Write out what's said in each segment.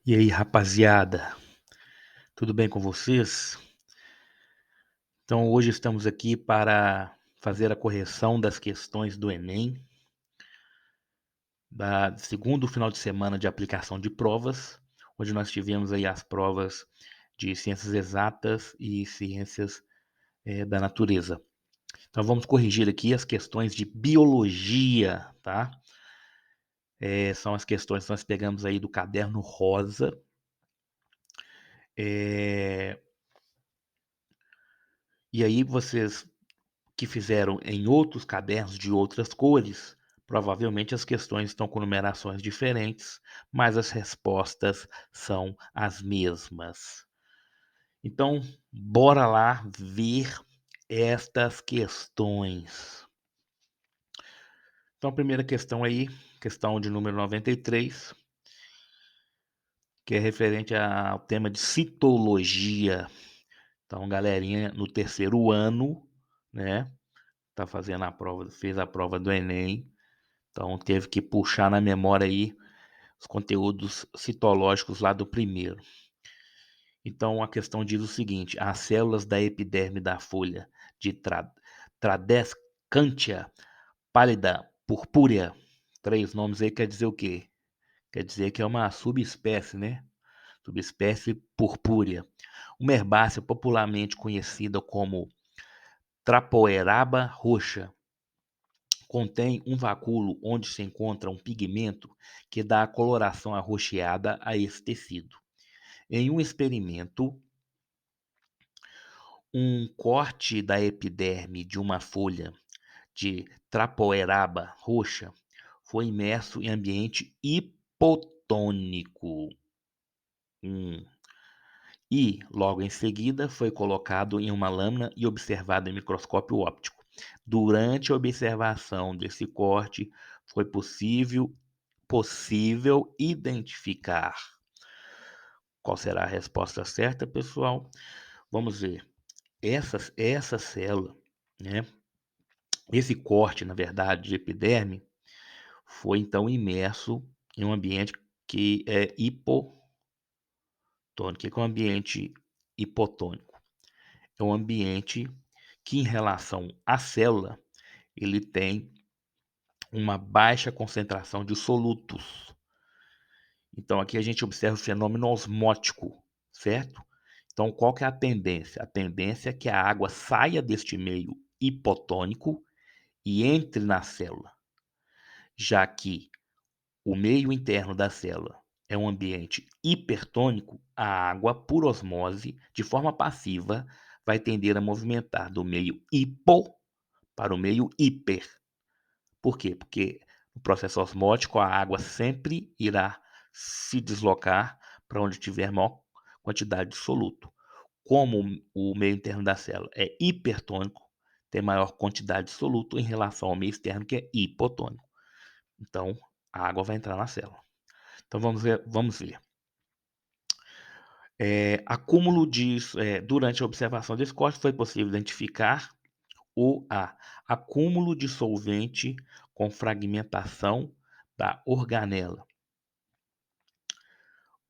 E aí, rapaziada, tudo bem com vocês? Então, hoje estamos aqui para fazer a correção das questões do Enem, da segundo final de semana de aplicação de provas, onde nós tivemos aí as provas de ciências exatas e ciências da natureza. Então, vamos corrigir aqui as questões de biologia, tá? São as questões que nós pegamos aí do caderno rosa. É, E aí, vocês que fizeram em outros cadernos de outras cores, provavelmente as questões estão com numerações diferentes, mas as respostas são as mesmas. Então, bora lá ver estas questões. Então, a primeira questão aí, questão de número 93, que é referente ao tema de citologia. Então, galerinha no terceiro ano, né, tá fazendo a prova, fez a prova do Enem. Então teve que puxar na memória aí os conteúdos citológicos lá do primeiro. Então a questão diz o seguinte: as células da epiderme da folha de Tradescantia pálida purpúrea, três nomes aí quer dizer o quê? Quer dizer que é uma subespécie, né? Subespécie purpúrea. Uma herbácea popularmente conhecida como Trapoeraba roxa. Contém um vacúolo onde se encontra um pigmento que dá a coloração arroxeada a esse tecido. Em um experimento, um corte da epiderme de uma folha de Trapoeraba roxa foi imerso em ambiente hipotônico. Hum. E, logo em seguida, foi colocado em uma lâmina e observado em microscópio óptico. Durante a observação desse corte, foi possível identificar. Qual será a resposta certa, pessoal? Vamos ver. Essa célula, né? Esse corte, na verdade, de epiderme, foi então imerso em um ambiente que é hipotônico. O que é um ambiente hipotônico? É um ambiente que, em relação à célula, ele tem uma baixa concentração de solutos. Então, aqui a gente observa o fenômeno osmótico, certo? Então, qual que é a tendência? A tendência é que a água saia deste meio hipotônico e entre na célula, já que o meio interno da célula é um ambiente hipertônico, a água, por osmose, de forma passiva, vai tender a movimentar do meio hipo para o meio hiper. Por quê? Porque no processo osmótico a água sempre irá se deslocar para onde tiver maior quantidade de soluto. Como o meio interno da célula é hipertônico, tem maior quantidade de soluto em relação ao meio externo que é hipotônico. Então, a água vai entrar na célula. Então, vamos ver. Durante a observação desse corte, foi possível identificar o acúmulo de solvente com fragmentação da organela.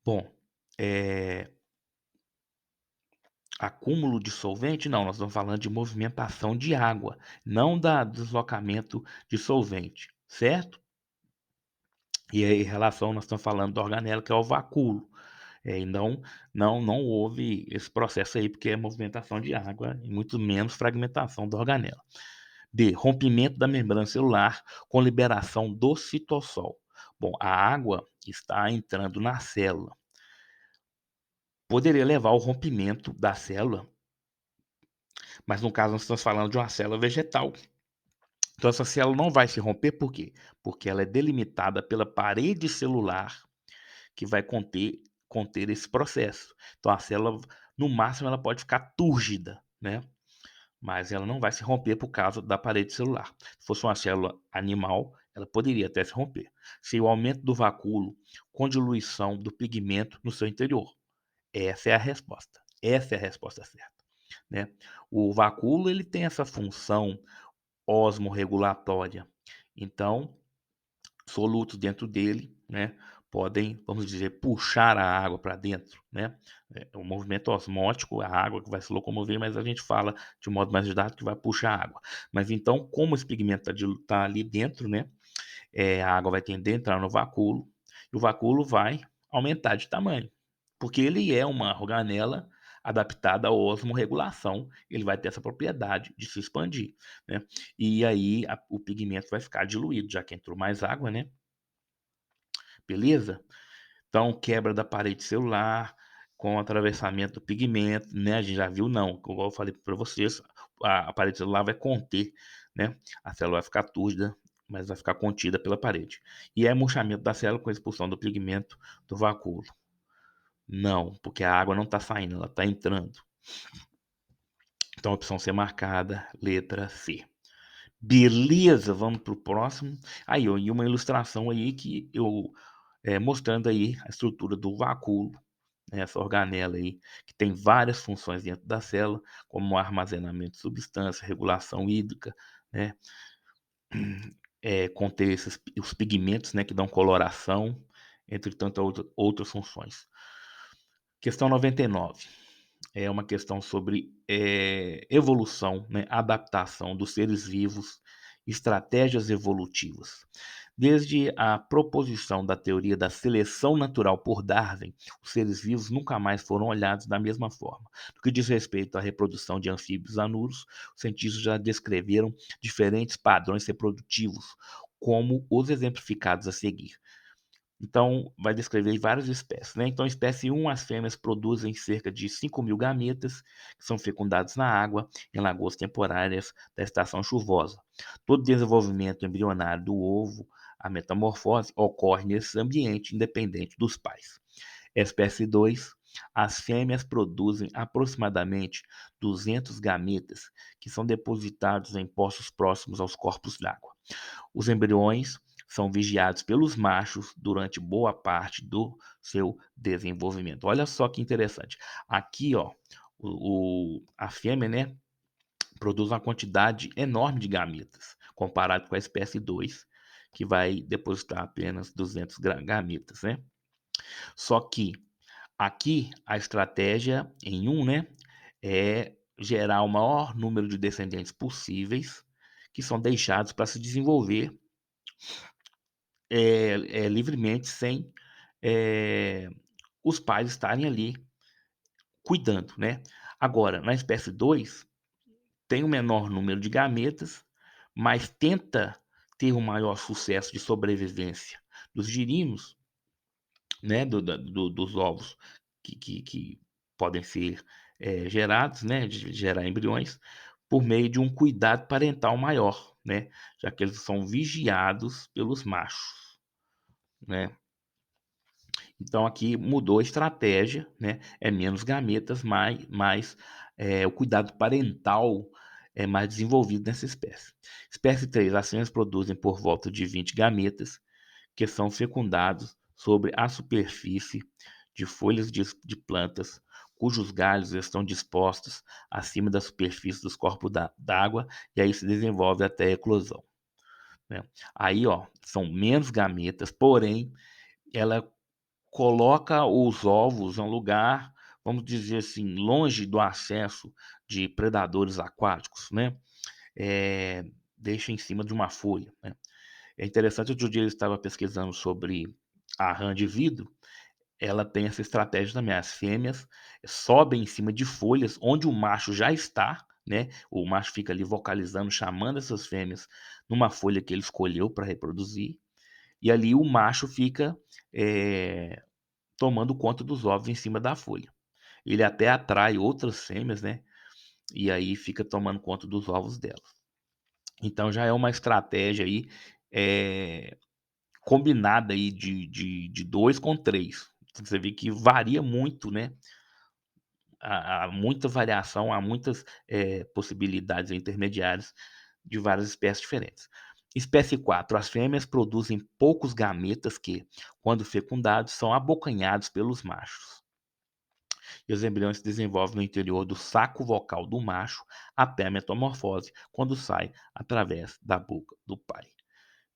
Bom, é, acúmulo de solvente? Não, nós estamos falando de movimentação de água, não da deslocamento de solvente, certo? E aí, em relação, nós estamos falando da organela, que é o vacúolo. E não houve esse processo aí, porque é movimentação de água e muito menos fragmentação da organela. B. Rompimento da membrana celular com liberação do citossol. Bom, a água está entrando na célula. Poderia levar ao rompimento da célula, mas no caso nós estamos falando de uma célula vegetal. Então essa célula não vai se romper, por quê? Porque ela é delimitada pela parede celular que vai conter esse processo. Então a célula, no máximo, ela pode ficar túrgida, né? Mas ela não vai se romper por causa da parede celular. Se fosse uma célula animal, ela poderia até se romper. Se o aumento do vacúolo com diluição do pigmento no seu interior. Essa é a resposta. Essa é a resposta certa, né? O vacúolo ele tem essa função osmorregulatória. Então, solutos dentro dele, né, podem, vamos dizer, puxar a água para dentro, né. É um movimento osmótico, a água que vai se locomover, mas a gente fala de um modo mais didático que vai puxar a água. Mas então, como esse pigmento tá ali dentro, né, a água vai tender a entrar no vacúolo, e o vacúolo vai aumentar de tamanho, porque ele é uma organela adaptada à osmorregulação, ele vai ter essa propriedade de se expandir, né. E aí o pigmento vai ficar diluído, já que entrou mais água, né, beleza? Então, quebra da parede celular, com atravessamento do pigmento, né, a gente já viu não, igual eu falei para vocês, a parede celular vai conter, né, a célula vai ficar túrgida, mas vai ficar contida pela parede. E é murchamento da célula com expulsão do pigmento do vacúolo. Não, porque a água não está saindo, ela está entrando. Então, a opção C marcada, letra C. Beleza, vamos para o próximo. Aí, ó, e uma ilustração aí que eu mostrando aí a estrutura do vacúolo, né, essa organela aí, que tem várias funções dentro da célula, como armazenamento de substância, regulação hídrica, né, conter os pigmentos, né, que dão coloração, entre tantas outras funções. Questão 99. É uma questão sobre evolução, né, adaptação dos seres vivos, estratégias evolutivas. Desde a proposição da teoria da seleção natural por Darwin, os seres vivos nunca mais foram olhados da mesma forma. No que diz respeito à reprodução de anfíbios anuros, os cientistas já descreveram diferentes padrões reprodutivos, como os exemplificados a seguir. Então, vai descrever várias espécies, né? Então, espécie 1, as fêmeas produzem cerca de 5.000 gametas, que são fecundados na água, em lagoas temporárias da estação chuvosa. Todo desenvolvimento embrionário do ovo, a metamorfose, ocorre nesse ambiente, independente dos pais. Espécie 2, as fêmeas produzem aproximadamente 200 gametas, que são depositados em poços próximos aos corpos d'água. Os embriões são vigiados pelos machos durante boa parte do seu desenvolvimento. Olha só que interessante. Aqui, ó, a fêmea, né, produz uma quantidade enorme de gametas, comparado com a espécie 2, que vai depositar apenas 200 gametas, né? Só que aqui a estratégia em né, é gerar o maior número de descendentes possíveis, que são deixados para se desenvolver livremente sem eh, os pais estarem ali cuidando, né. Agora, na espécie 2 tem um menor número de gametas, mas tenta ter um maior sucesso de sobrevivência dos girinos, né, dos ovos que podem ser, gerados, né, de gerar embriões, por meio de um cuidado parental maior, né, já que eles são vigiados pelos machos, né. Então aqui mudou a estratégia, né, é menos gametas, mais o cuidado parental é mais desenvolvido nessa espécie. Espécie 3, as fêmeas produzem por volta de 20 gametas, que são fecundados sobre a superfície de folhas de plantas, cujos galhos estão dispostos acima da superfície dos corpos d'água, e aí se desenvolve até a eclosão, né. Aí, ó, são menos gametas, porém, ela coloca os ovos em um lugar, vamos dizer assim, longe do acesso de predadores aquáticos, né, deixa em cima de uma folha, né. É interessante, outro dia eu estava pesquisando sobre a rã de vidro, ela tem essa estratégia também, as fêmeas sobem em cima de folhas onde o macho já está, né, o macho fica ali vocalizando, chamando essas fêmeas numa folha que ele escolheu para reproduzir, e ali o macho fica, eh tomando conta dos ovos em cima da folha. Ele até atrai outras fêmeas, né, e aí fica tomando conta dos ovos delas. Então já é uma estratégia aí, eh, combinada aí de 2 com 3. Você vê que varia muito, né, há muita variação, há muitas, possibilidades intermediárias de várias espécies diferentes. Espécie 4, as fêmeas produzem poucos gametas que, quando fecundados, são abocanhados pelos machos. E os embriões se desenvolvem no interior do saco vocal do macho até a metamorfose, quando sai através da boca do pai.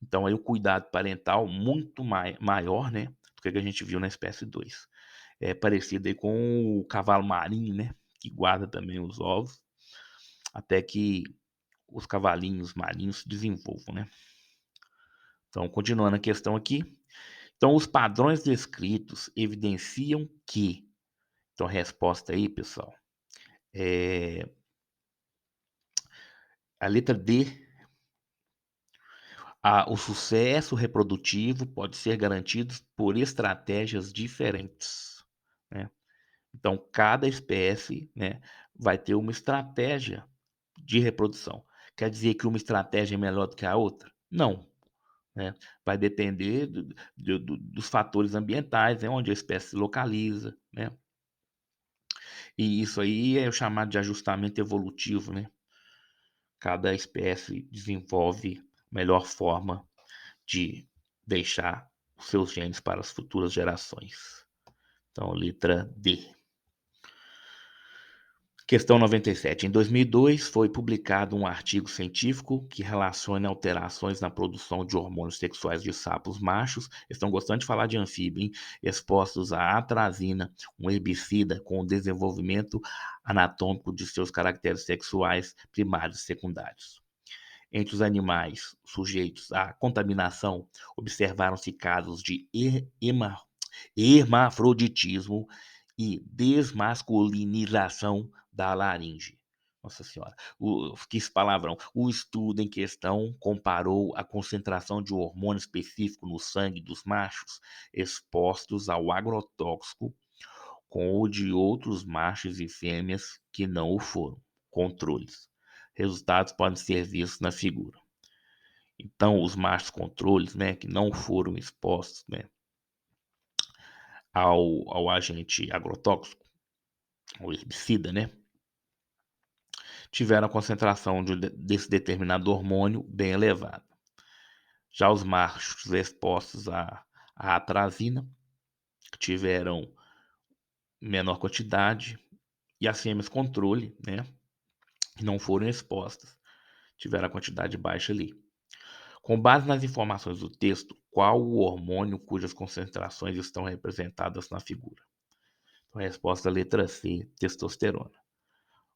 Então aí o cuidado parental muito maior, né, do que a gente viu na espécie 2. É parecido aí com o cavalo marinho, né, que guarda também os ovos, até que os cavalinhos marinhos se desenvolvam, né. Então, continuando a questão aqui, então os padrões descritos evidenciam que, então a resposta aí, pessoal, é a letra D, o sucesso reprodutivo pode ser garantido por estratégias diferentes, né. Então cada espécie, né, vai ter uma estratégia de reprodução. Quer dizer que uma estratégia é melhor do que a outra? Não, né, vai depender dos fatores ambientais, né, onde a espécie se localiza, né. E isso aí é o chamado de ajustamento evolutivo, né. Cada espécie desenvolve melhor forma de deixar os seus genes para as futuras gerações. Então, letra D. Questão 97. Em 2002, foi publicado um artigo científico que relaciona alterações na produção de hormônios sexuais de sapos machos. Estão gostando de falar de anfíbio, hein? Expostos à atrazina, um herbicida com o desenvolvimento anatômico de seus caracteres sexuais primários e secundários. Entre os animais sujeitos à contaminação, observaram-se casos de hermafroditismo e desmasculinização da laringe. Nossa senhora, que esse palavrão. O estudo em questão comparou a concentração de um hormônio específico no sangue dos machos expostos ao agrotóxico com o de outros machos e fêmeas que não o foram, controles. Resultados podem ser vistos na figura. Então, os machos controles, né, que não foram expostos, né, ao agente agrotóxico, o herbicida, né, tiveram a concentração desse determinado hormônio bem elevada. Já os machos expostos à atrazina tiveram menor quantidade e as fêmeas controle, né, que não foram expostas, tiveram a quantidade baixa ali. Com base nas informações do texto, qual o hormônio cujas concentrações estão representadas na figura? Então, a resposta letra C, testosterona.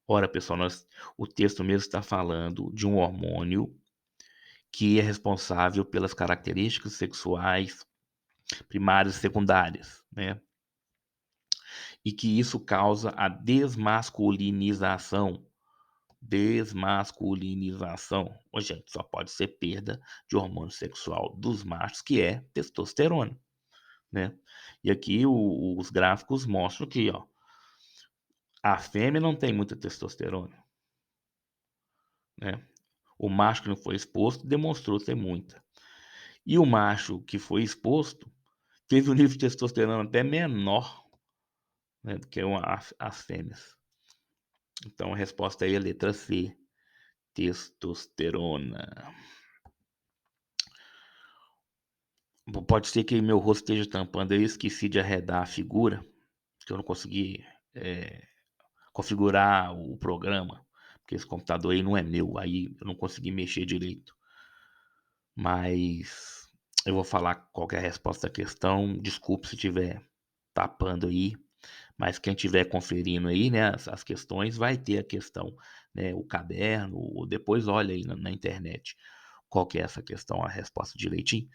Ora, pessoal, o texto mesmo está falando de um hormônio que é responsável pelas características sexuais primárias e secundárias, né? E que isso causa a desmasculinização. Desmasculinização. Ô, gente, só pode ser perda de hormônio sexual dos machos, que é testosterona, né? E aqui os gráficos mostram que, ó, a fêmea não tem muita testosterona, né? O macho que não foi exposto demonstrou ter muita. E o macho que foi exposto teve um nível de testosterona até menor, né, do que as fêmeas. Então a resposta aí é a letra C, testosterona. Pode ser que meu rosto esteja tampando aí, eu esqueci de arredar a figura, que eu não consegui configurar o programa, porque esse computador aí não é meu, aí eu não consegui mexer direito. Mas eu vou falar qual que é a resposta da questão. Desculpe se estiver tapando aí, mas quem estiver conferindo aí, né, as questões, vai ter a questão, né, o caderno, ou depois olha aí na internet qual que é essa questão, a resposta direitinho.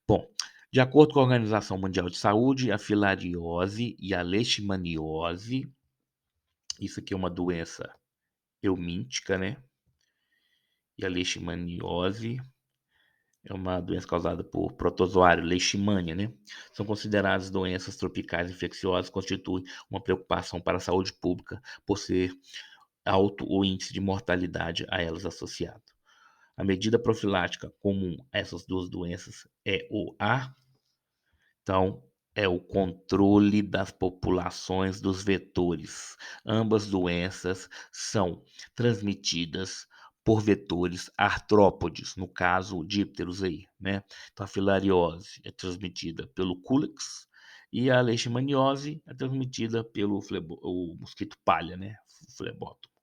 Bom, de acordo com a Organização Mundial de Saúde, a filariose e a leishmaniose, isso aqui é uma doença eumíntica, né? E a leishmaniose é uma doença causada por protozoário Leishmania, né? São consideradas doenças tropicais infecciosas, constituem uma preocupação para a saúde pública por ser alto o índice de mortalidade a elas associado. A medida profilática comum a essas duas doenças é então, é o controle das populações dos vetores. Ambas doenças são transmitidas por vetores artrópodes, no caso dípteros aí, né? Então, a filariose é transmitida pelo Culex e a leishmaniose é transmitida pelo o mosquito palha, né? Flebótomo.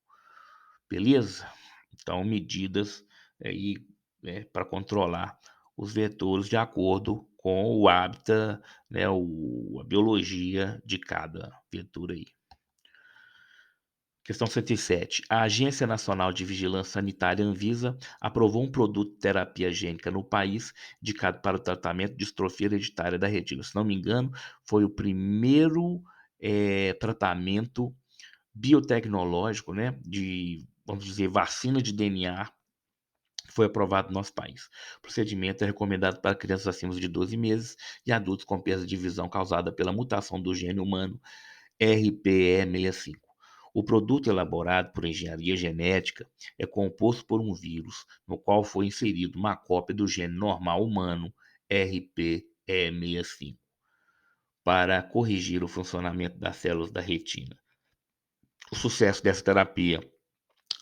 Beleza? Então, medidas aí, para controlar os vetores de acordo com o hábitat, né, a biologia de cada vetor aí. Questão 107. A Agência Nacional de Vigilância Sanitária, Anvisa, aprovou um produto de terapia gênica no país indicado para o tratamento de distrofia hereditária da retina. Se não me engano, foi o primeiro tratamento biotecnológico, né, de, vamos dizer, vacina de DNA, que foi aprovado no nosso país. O procedimento é recomendado para crianças acima de 12 meses e adultos com perda de visão causada pela mutação do gene humano RPE65. O produto elaborado por engenharia genética é composto por um vírus no qual foi inserido uma cópia do gene normal humano RPE65 para corrigir o funcionamento das células da retina. O sucesso dessa terapia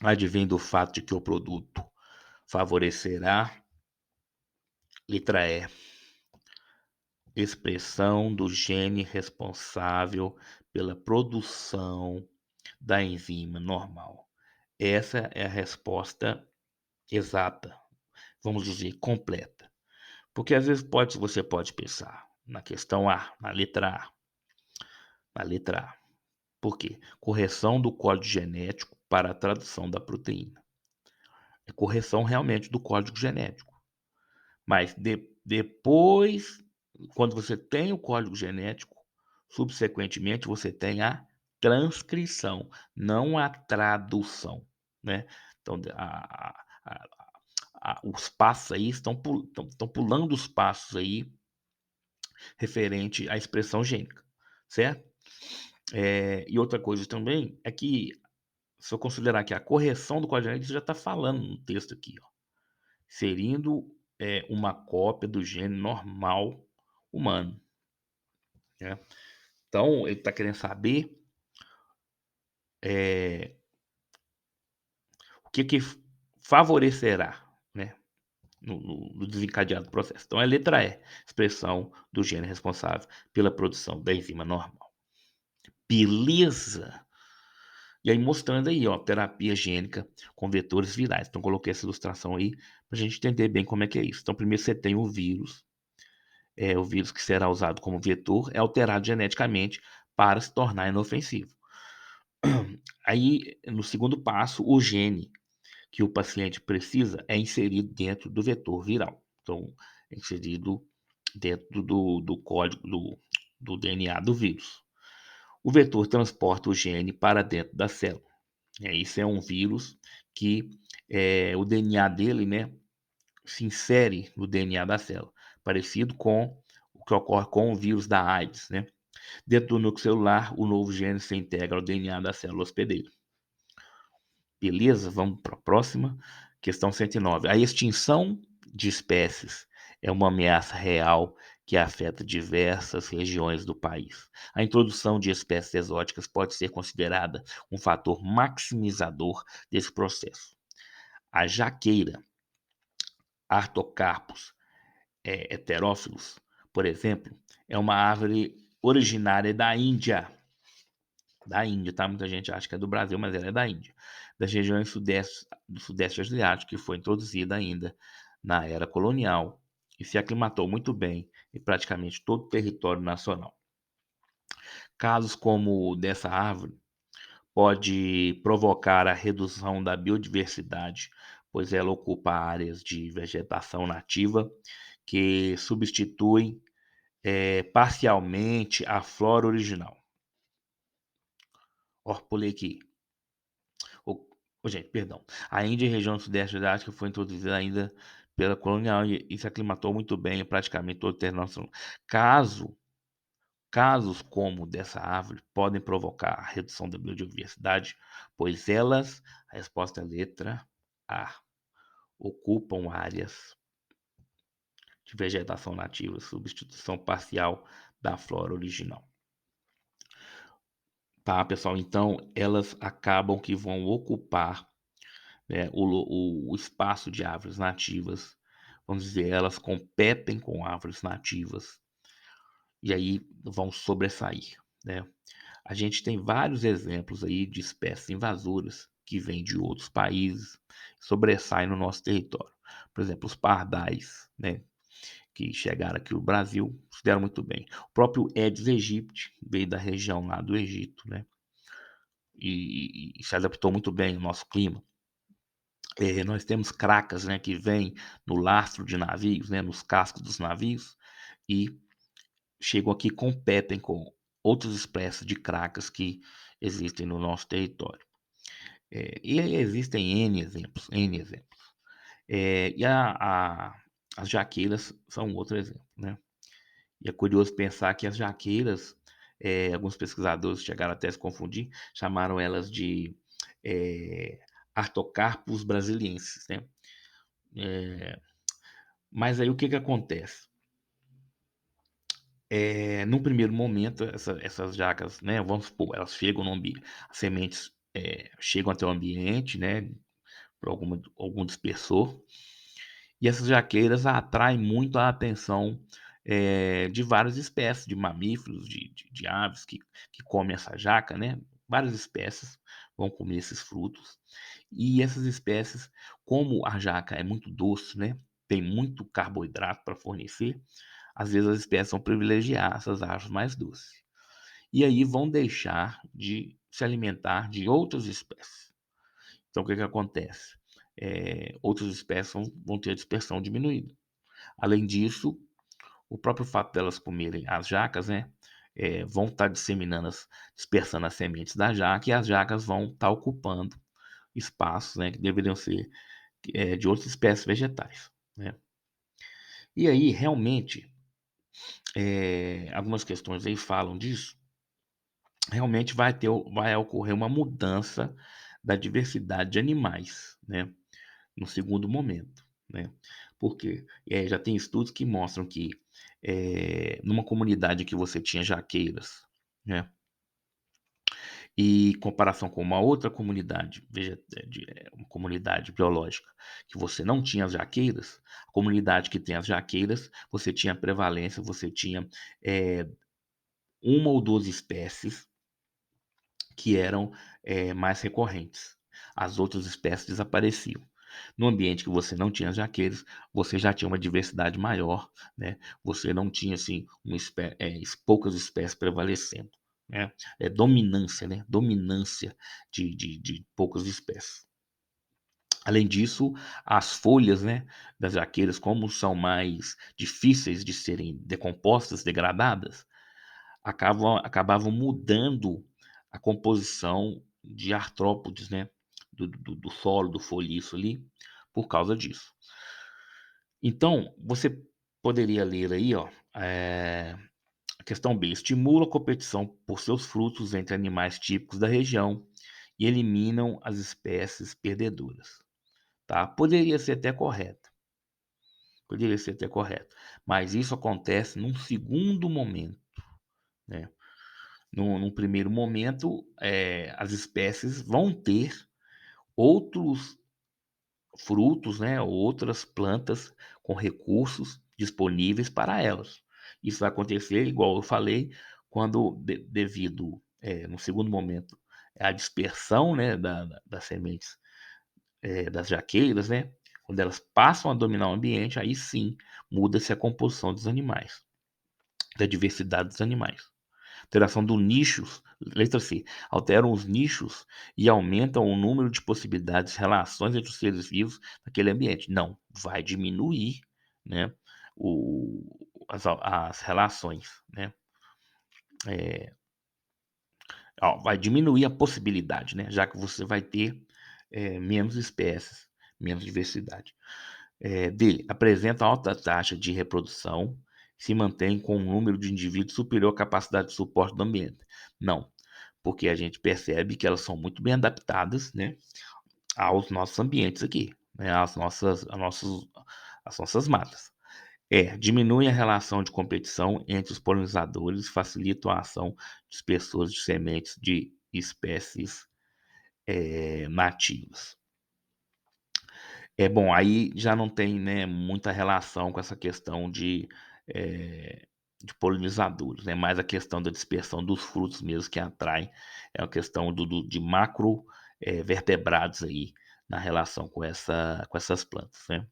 advém do fato de que o produto favorecerá, letra E, expressão do gene responsável pela produção da enzima normal. Essa é a resposta exata, vamos dizer, completa. Porque às vezes você pode pensar na questão A, na letra A. Na letra A. Por quê? Correção do código genético para a tradução da proteína. É correção realmente do código genético. Mas depois, quando você tem o código genético, subsequentemente você tem a transcrição, não a tradução, né? Então, os passos aí estão pulando os passos aí referente à expressão gênica, certo? E outra coisa também é que, se eu considerar que a correção do código genético, isso já está falando no texto aqui, ó, serindo uma cópia do gene normal humano, né? Então, ele está querendo saber o que favorecerá, né, no desencadeado do processo. Então, a letra E, expressão do gene responsável pela produção da enzima normal. Beleza? E aí mostrando aí, ó, terapia gênica com vetores virais. Então, coloquei essa ilustração aí para a gente entender bem como é que é isso. Então, primeiro você tem o vírus que será usado como vetor é alterado geneticamente para se tornar inofensivo. Aí, no segundo passo, o gene que o paciente precisa é inserido dentro do vetor viral. Então, é inserido dentro do código do DNA do vírus. O vetor transporta o gene para dentro da célula. Isso é um vírus que o DNA dele, né, se insere no DNA da célula, parecido com o que ocorre com o vírus da AIDS, né? Dentro do núcleo celular, o novo gene se integra ao DNA da célula hospedeira. Beleza? Vamos para a próxima. Questão 109. A extinção de espécies é uma ameaça real que afeta diversas regiões do país. A introdução de espécies exóticas pode ser considerada um fator maximizador desse processo. A jaqueira, Artocarpus heterófilos, por exemplo, é uma árvore originária da Índia. Da Índia, tá? Muita gente acha que é do Brasil, mas ela é da Índia. Das regiões do Sudeste Asiático, que foi introduzida ainda na era colonial e se aclimatou muito bem em praticamente todo o território nacional. Casos como o dessa árvore pode provocar a redução da biodiversidade, pois ela ocupa áreas de vegetação nativa que substituem parcialmente a flora original. Ó, pulei aqui. Gente, perdão. A Índia e a região do Sudeste Asiático foi introduzida ainda pela colonial e se aclimatou muito bem em praticamente todo o território nacional. Casos como o dessa árvore podem provocar a redução da biodiversidade, pois elas, a resposta é a letra A, ocupam áreas de vegetação nativa, substituição parcial da flora original. Tá, pessoal? Então, elas acabam que vão ocupar, né, o espaço de árvores nativas. Vamos dizer, elas competem com árvores nativas e aí vão sobressair, né? A gente tem vários exemplos aí de espécies invasoras que vêm de outros países, sobressaem no nosso território. Por exemplo, os pardais, né? que chegaram aqui no Brasil se deram muito bem. O próprio Aedes aegypti veio da região lá do Egito, né, e se adaptou muito bem ao nosso clima. Nós temos cracas, né, que vêm no lastro de navios, né, nos cascos dos navios, e chegam aqui, competem com outras espécies de cracas que existem no nosso território. E aí existem N exemplos. E as jaqueiras são outro exemplo, né. E é curioso pensar que as jaqueiras, alguns pesquisadores chegaram até a se confundir, chamaram elas de, eh, Artocarpus brasiliensis, né. Eh, mas aí o que que acontece? Num primeiro momento essas jacas, né, vamos supor, elas chegam no ambiente, as sementes, chegam até o ambiente, né, por algum dispersor, e essas jaqueiras atraem muito a atenção, de várias espécies de mamíferos, de aves que comem essa jaca, né, várias espécies vão comer esses frutos, e essas espécies, como a jaca é muito doce, né, tem muito carboidrato para fornecer, às vezes as espécies vão privilegiar essas árvores mais doces. E aí vão deixar de se alimentar de outras espécies. Então o que que acontece? Outras espécies vão ter a dispersão diminuída. Além disso, o próprio fato delas comerem as jacas, né, vão estar dispersando as sementes da jaca, e as jacas vão estar ocupando espaços, né, que deveriam ser, de outras espécies vegetais, né. E aí realmente, algumas questões aí falam disso, realmente vai ocorrer uma mudança da diversidade de animais, né, no segundo momento, né. Por quê? Já tem estudos que mostram que, numa comunidade que você tinha jaqueiras, né, e em comparação com uma outra comunidade uma comunidade biológica que você não tinha as jaqueiras, a comunidade que tem as jaqueiras, você tinha prevalência, você tinha, eh, 1 ou 2 espécies que eram, mais recorrentes. As outras espécies desapareciam. No ambiente que você não tinha jaqueiros, você já tinha uma diversidade maior, né, você não tinha, assim, poucas espécies prevalecendo, né, dominância, né, dominância de poucas espécies. Além disso, as folhas, né, das jaqueiras, como são mais difíceis de serem decompostas, degradadas, acabavam mudando a composição de artrópodes, né, do solo, do folhiço ali, por causa disso. Então, você poderia ler aí, ó, a questão B: estimula a competição por seus frutos entre animais típicos da região e eliminam as espécies perdedoras, tá? Poderia ser até correto, mas isso acontece num segundo momento, né? Num primeiro momento, as espécies vão ter outros frutos, né, outras plantas com recursos disponíveis para elas. Isso vai acontecer, igual eu falei, quando devido, no segundo momento, à dispersão, né, das sementes, das jaqueiras, né, quando elas passam a dominar o ambiente, aí sim muda-se a composição dos animais, da diversidade dos animais. Alteração do nichos, letra C, alteram os nichos e aumentam o número de possibilidades, relações entre os seres vivos naquele ambiente. Não, vai diminuir, né, as relações, né, ó, vai diminuir a possibilidade, né, já que você vai ter, menos espécies, menos diversidade. D, apresenta alta taxa de reprodução, se mantém com um número de indivíduos superior à capacidade de suporte do ambiente. Não, porque a gente percebe que elas são muito bem adaptadas, né, aos nossos ambientes aqui, né, às nossas matas. Diminui a relação de competição entre os polinizadores, facilitam a ação de dispersores de sementes de espécies, nativas. Bom, aí já não tem, né, muita relação com essa questão de polinizadores, né, mais a questão da dispersão dos frutos mesmo que atrai, é uma questão de macro, vertebrados aí, na relação com essas plantas, né.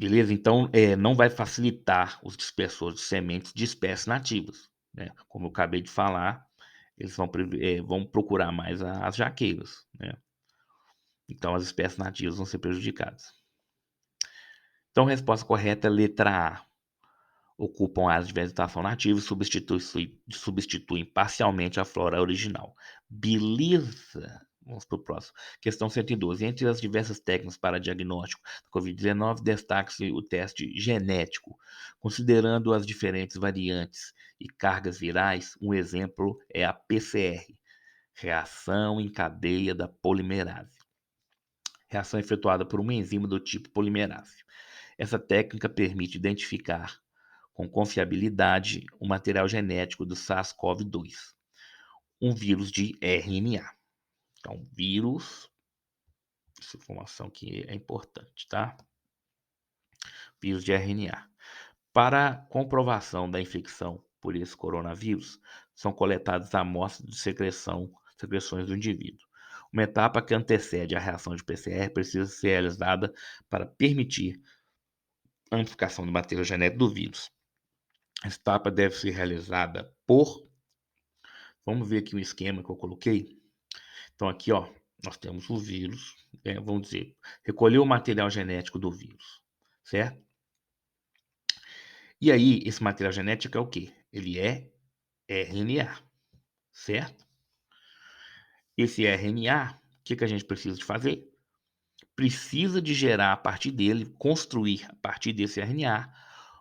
beleza? Então, não vai facilitar os dispersores de sementes de espécies nativas, né? Como eu acabei de falar, eles vão procurar mais as jaqueiras, né? Então as espécies nativas vão ser prejudicadas. Então a resposta correta é letra A. Ocupam áreas de vegetação nativa e substituem parcialmente a flora original. Beleza? Vamos para o próximo. Questão 112. Entre as diversas técnicas para diagnóstico da Covid-19, destaca-se o teste genético. Considerando as diferentes variantes e cargas virais, um exemplo é a PCR, reação em cadeia da polimerase. Reação efetuada por uma enzima do tipo polimerase. Essa técnica permite identificar com confiabilidade o material genético do SARS-CoV-2, um vírus de RNA. Então, vírus, essa informação aqui é importante, tá? Vírus de RNA. Para comprovação da infecção por esse coronavírus, são coletadas amostras de secreções do indivíduo. Uma etapa que antecede a reação de PCR precisa ser realizada para permitir a amplificação do material genético do vírus. Essa etapa deve ser realizada por. Vamos ver aqui o esquema que eu coloquei. Então, aqui, ó, nós temos o vírus, vamos dizer, recolher o material genético do vírus, certo? E aí, esse material genético é o quê? Ele é RNA, certo? Esse RNA, o que a gente precisa de fazer? Precisa de gerar a partir dele, construir a partir desse RNA,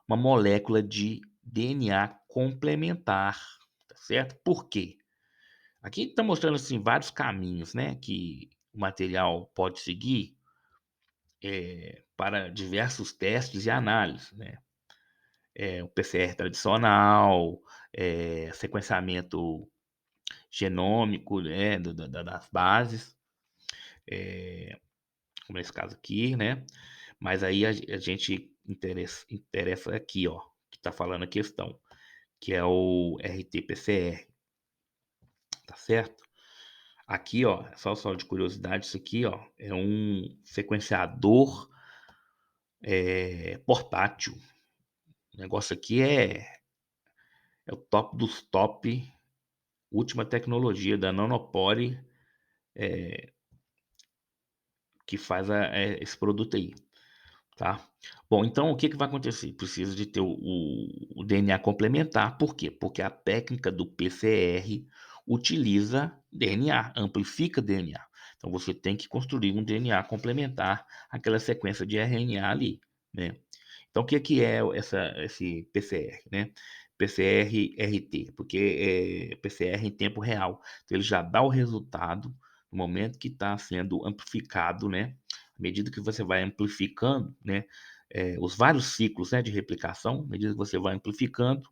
uma molécula de DNA complementar, tá certo? Por quê? Aqui está mostrando assim vários caminhos, né, que o material pode seguir para diversos testes e análises, né? O PCR tradicional, sequenciamento genômico, né, das bases, como nesse caso aqui, né? Mas aí a gente interessa aqui, ó, que está falando a questão, que é o RT-PCR, tá certo? Aqui, ó, só de curiosidade, isso aqui, ó, é um sequenciador portátil. O negócio aqui é o top dos top, última tecnologia da Nanopore que faz esse produto aí, tá? Bom, então o que vai acontecer? Precisa de ter o DNA complementar. Por quê? Porque a técnica do PCR utiliza DNA, amplifica DNA. Então você tem que construir um DNA complementar àquela sequência de RNA ali, né? Então o que é esse PCR, né? PCR-RT, porque é PCR em tempo real. Então ele já dá o resultado no momento que está sendo amplificado, né? À medida que você vai amplificando, né? Os vários ciclos, né, de replicação, à medida que você vai amplificando,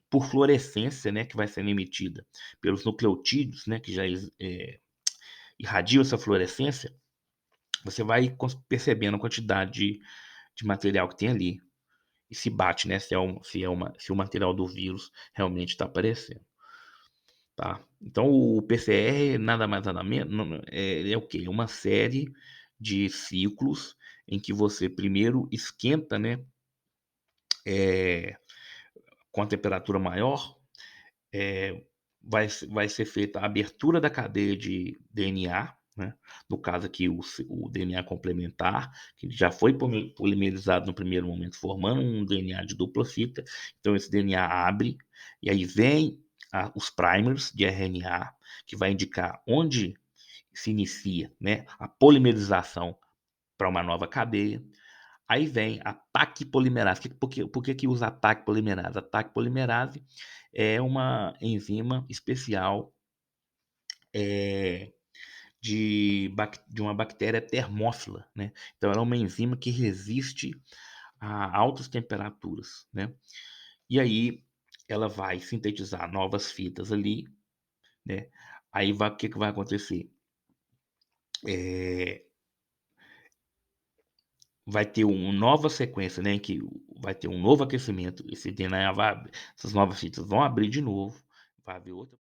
por fluorescência, né, que vai sendo emitida pelos nucleotídeos, né, que já irradiam essa fluorescência, você vai percebendo a quantidade de material que tem ali e se bate, né, se o material do vírus realmente está aparecendo, tá? Então o PCR nada mais nada menos é o quê? Uma série de ciclos em que você primeiro esquenta, né, com a temperatura maior, é, vai ser feita a abertura da cadeia de DNA, né? No caso aqui, o DNA complementar, que já foi polimerizado no primeiro momento, formando um DNA de dupla fita. Então, esse DNA abre, e aí vem os primers de RNA, que vai indicar onde se inicia, né, a polimerização para uma nova cadeia. Aí vem a TAC polimerase. Por que usa a TAC polimerase? A TAC polimerase é uma enzima especial é, de uma bactéria termófila, né? Então, ela é uma enzima que resiste a altas temperaturas, né? E aí, ela vai sintetizar novas fitas ali, né? Aí, o que vai acontecer? É, vai ter uma nova sequência, né, em que vai ter um novo aquecimento, esse DNA essas novas fitas vão abrir de novo, vai haver outra